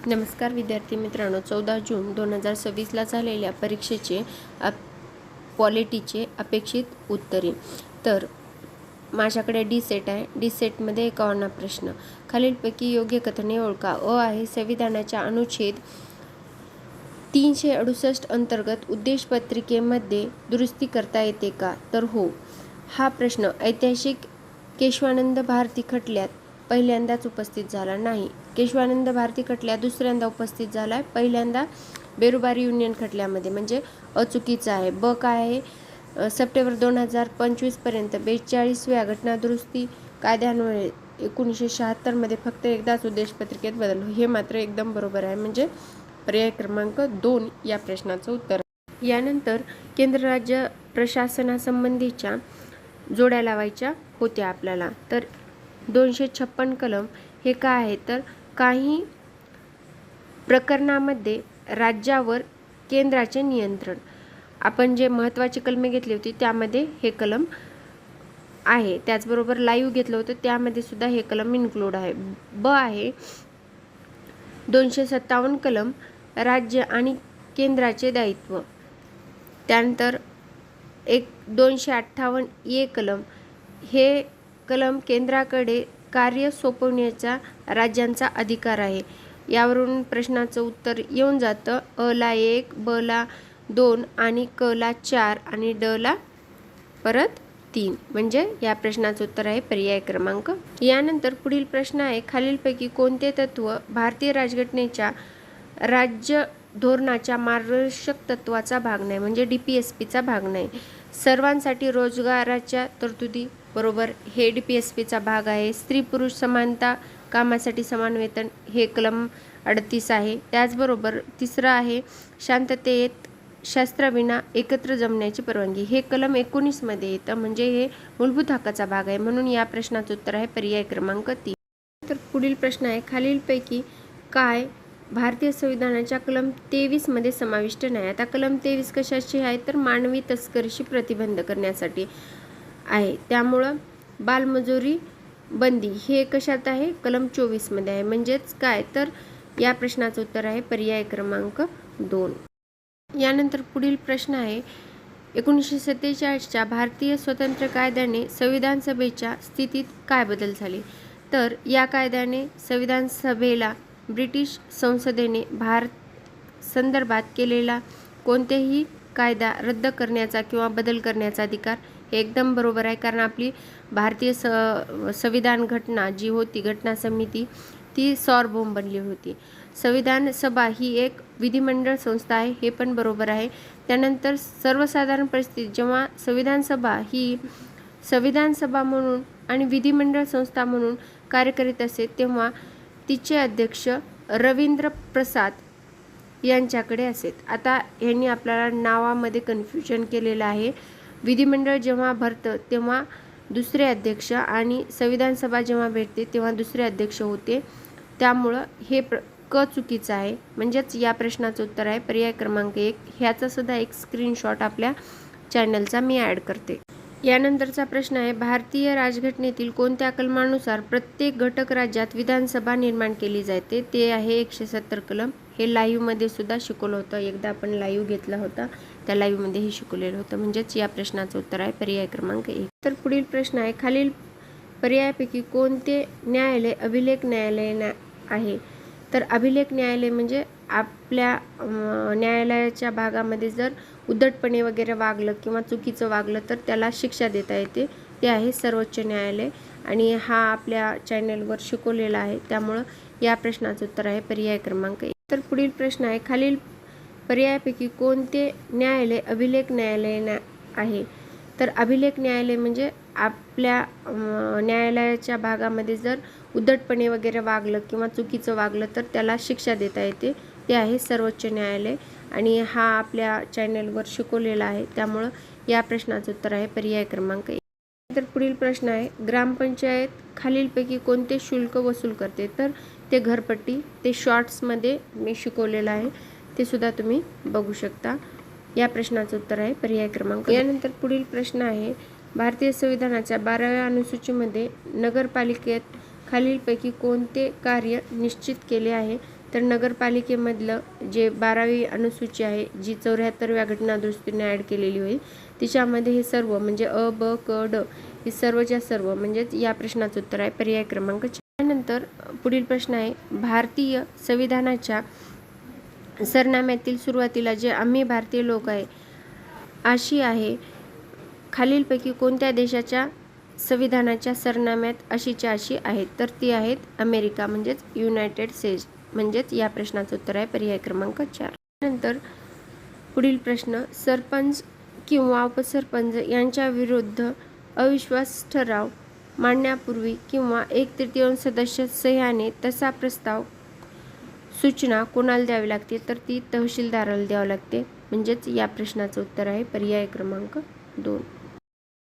नमस्कार विद्यार्थी मित्रांनो, 14 जून 2026ला झालेल्या परीक्षेचे पॉलिटीचे अपेक्षित उत्तरे. तर माझ्याकडे डी सेट आहे. डी सेटमध्ये 51 प्रश्न. खालीलपैकी योग्य कथने ओळखा. अ आहे, संविधानाच्या अनुच्छेद 368 अंतर्गत उद्देशपत्रिकेमध्ये दुरुस्ती करता येते का? तर हो. हा प्रश्न ऐतिहासिक केशवानंद भारती खटल्यात पहिल्यांदाच उपस्थित झाला नाही. केशवानंद भारती खटल्यात दुसऱ्यांदा उपस्थित झाला आहे, पहिल्यांदा बेरुबारी युनियन खटल्यामध्ये, म्हणजे अचुकीचा आहे. ब काय आहे, सप्टेंबर 2025 पर्यंत 42व्या घटनादुरुस्ती कायद्यान्वये 1976 मध्ये फक्त एकदाच उद्देशपत्रिकेत बदल. हे मात्र एकदम बरोबर आहे, म्हणजे पर्याय क्रमांक 2 या प्रश्नाचं उत्तर. यानंतर केंद्र राज्य प्रशासनासंबंधीच्या जोड्या लावायच्या होत्या आपल्याला. तर 256 कलम हे काय आहे, तर काही प्रकरणामध्ये राज्यावर केंद्राचे नियंत्रण. आपण जे महत्त्वाची कलमे घेतली होती त्यामध्ये हे कलम आहे. त्याचबरोबर लाईव्ह घेतलं होतं त्यामध्ये सुद्धा हे कलम इन्क्लूड आहे. ब आहे, 257 कलम राज्य आणि केंद्राचे दायित्व. त्यानंतर 258 ए कलम हे कलम केंद्राकडे कार्य सोपवण्याचा राज्यांचा अधिकार आहे. यावरून प्रश्नाचं उत्तर येऊन जातं. अ ला 1, ब ला 2 आणि क ला 4 आणि ड ला परत 3. म्हणजे या प्रश्नाचं उत्तर आहे पर्याय क्रमांक. यानंतर पुढील प्रश्न आहे, खालीलपैकी कोणते तत्व भारतीय राज्यघटनेच्या राज्य धोरणाच्या मार्गदर्शक तत्वाचा भाग नाही, म्हणजे DPSPचा भाग नाही? सर्वांसाठी रोजगाराच्या तरतुदी, बरोबर, हे DPSPचा भाग आहे. स्त्री पुरुष समानता, कामासाठी समान वेतन, हे कलम 38 आहे. त्याचबरोबर तिसरं आहे, शांततेत शस्त्राविना एकत्र जमण्याची परवानगी, हे कलम 19 मध्ये येतं, म्हणजे हे मूलभूत हक्काचा भाग आहे. म्हणून या प्रश्नाचं उत्तर आहे पर्याय क्रमांक 3. तर पुढील प्रश्न आहे, खालीलपैकी काय भारतीय संविधानाच्या कलम 23 मध्ये समाविष्ट नाही? आता कलम 23 कशाची आहे, तर मानवी तस्करीशी प्रतिबंध करण्यासाठी आहे. त्यामुळं बालमजुरी बंदी हे कशात आहे, कलम 24 मध्ये आहे. म्हणजेच काय, तर या प्रश्नाचं उत्तर आहे पर्याय क्रमांक 2. यानंतर पुढील प्रश्न आहे, 1947च्या भारतीय स्वतंत्र कायद्याने संविधान सभेच्या स्थितीत काय बदल झाले? तर या कायद्याने संविधान सभेला ब्रिटिश संसदेने भारत संदर्भात केलेला कोणतेही कायदा रद्द करण्याचा किंवा बदल करण्याचा अधिकार. हे एकदम बरोबर आहे, कारण आपली भारतीय संविधान घटना जी होती, घटना समिती, ती सार्वभौम बनली होती. संविधान सभा ही एक विधिमंडळ संस्था आहे, हे पण बरोबर आहे. त्यानंतर सर्वसाधारण परिस्थितीत जेव्हा संविधान सभा ही संविधान सभा म्हणून आणि विधिमंडळ संस्था म्हणून कार्य करीत असे, तेव्हा तिचे अध्यक्ष रवींद्र प्रसाद यांच्याकडे असेत. आता यांनी आपल्याला नावामध्ये कन्फ्युजन केलेलं आहे. विधिमंडळ जेव्हा भरतं तेव्हा दुसरे अध्यक्ष आणि संविधान सभा जेव्हा भेटते तेव्हा दुसरे अध्यक्ष होते. त्यामुळं हे क चुकीचं आहे. म्हणजेच या प्रश्नाचं उत्तर आहे पर्याय क्रमांक 1. ह्याचा सुद्धा एक स्क्रीनशॉट आपल्या चॅनलचा मी ॲड करते. यानंतरचा प्रश्न आहे, भारतीय राज्यघटनेतील कोणत्या कलमानुसार प्रत्येक घटक राज्यात विधानसभा निर्माण केली जाते? ते आहे 170 कलम. हे लाईव्हमध्ये सुद्धा शिकवलं होतं. एकदा आपण लाईव्ह घेतला होता, त्या लाईव्हमध्ये हे शिकवलेलं होतं. म्हणजेच या प्रश्नाचं उत्तर आहे पर्याय क्रमांक 1. तर पुढील प्रश्न आहे, खालील पर्यायापैकी कोणते न्यायालय अभिलेख न्यायालय आहे? तर अभिलेख न्यायालय म्हणजे आपल्या न्यायालयाच्या भागामध्ये जर उद्धटपणे वगैरे वागलं किंवा चुकीचं वागलं तर त्याला शिक्षा देता येते, ते आहे सर्वोच्च न्यायालय. आणि हा आपल्या चॅनलवर शिकवलेला आहे. त्यामुळं या प्रश्नाचं उत्तर आहे पर्याय क्रमांक 1. तर पुढील प्रश्न आहे, खालील पर्यायापैकी कोणते न्यायालय अभिलेख न्यायालय आहे? तर अभिलेख न्यायालय म्हणजे आपल्या न्यायालयाच्या भागामध्ये जर उद्धटपणे वगैरे वागलं किंवा चुकीचं वागलं तर त्याला शिक्षा देता येते, ते आहे सर्वोच्च न्यायालय. आणि हा आपल्या चॅनलवर शिकवलेला आहे. त्यामुळं या प्रश्नाचं उत्तर आहे पर्याय क्रमांक 1. तर पुढील प्रश्न आहे, ग्रामपंचायत खालीलपैकी कोणते शुल्क वसूल करते? तर ते घरपट्टी. ते शॉर्ट्समध्ये मी शिकवलेलं आहे, ते सुद्धा तुम्ही बघू शकता. या प्रश्नाचं उत्तर आहे पर्याय क्रमांक. यानंतर पुढील प्रश्न आहे, भारतीय संविधानाच्या 12व्या अनुसूचीमध्ये नगरपालिकेत खालीलपैकी कोणते कार्य निश्चित केले आहे? तर नगरपालिकेमधलं जे 12वी अनुसूची आहे जी 74व्या घटनादुरुस्तीने ॲड केलेली होईल तिच्यामध्ये हे सर्व म्हणजे अ ब क ड हे सर्वच्या सर्व म्हणजेच या प्रश्नाचं उत्तर आहे पर्याय क्रमांक 4. त्यानंतर पुढील प्रश्न आहे भारतीय संविधानाच्या सरनाम्यातील सुरुवातीला जे आम्ही भारतीय लोक आहे अशी आहे खालीलपैकी कोणत्या देशाच्या संविधानाच्या सरनाम्यात अशीच्या अशी आहेत तर ती आहेत अमेरिका म्हणजेच युनायटेड स्टेट्स म्हणजेच या प्रश्नाचं उत्तर आहे पर्याय क्रमांक 4. नंतर पुढील प्रश्न सरपंच किंवा उपसरपंच यांच्या विरुद्ध अविश्वास ठराव मांडण्यापूर्वी किंवा 1/3 सदस्य सह्याने तसा प्रस्ताव सूचना कोणाला द्यावी लागते तर ती तहसीलदाराला द्यावी लागते म्हणजेच या प्रश्नाचं उत्तर आहे पर्याय क्रमांक 2.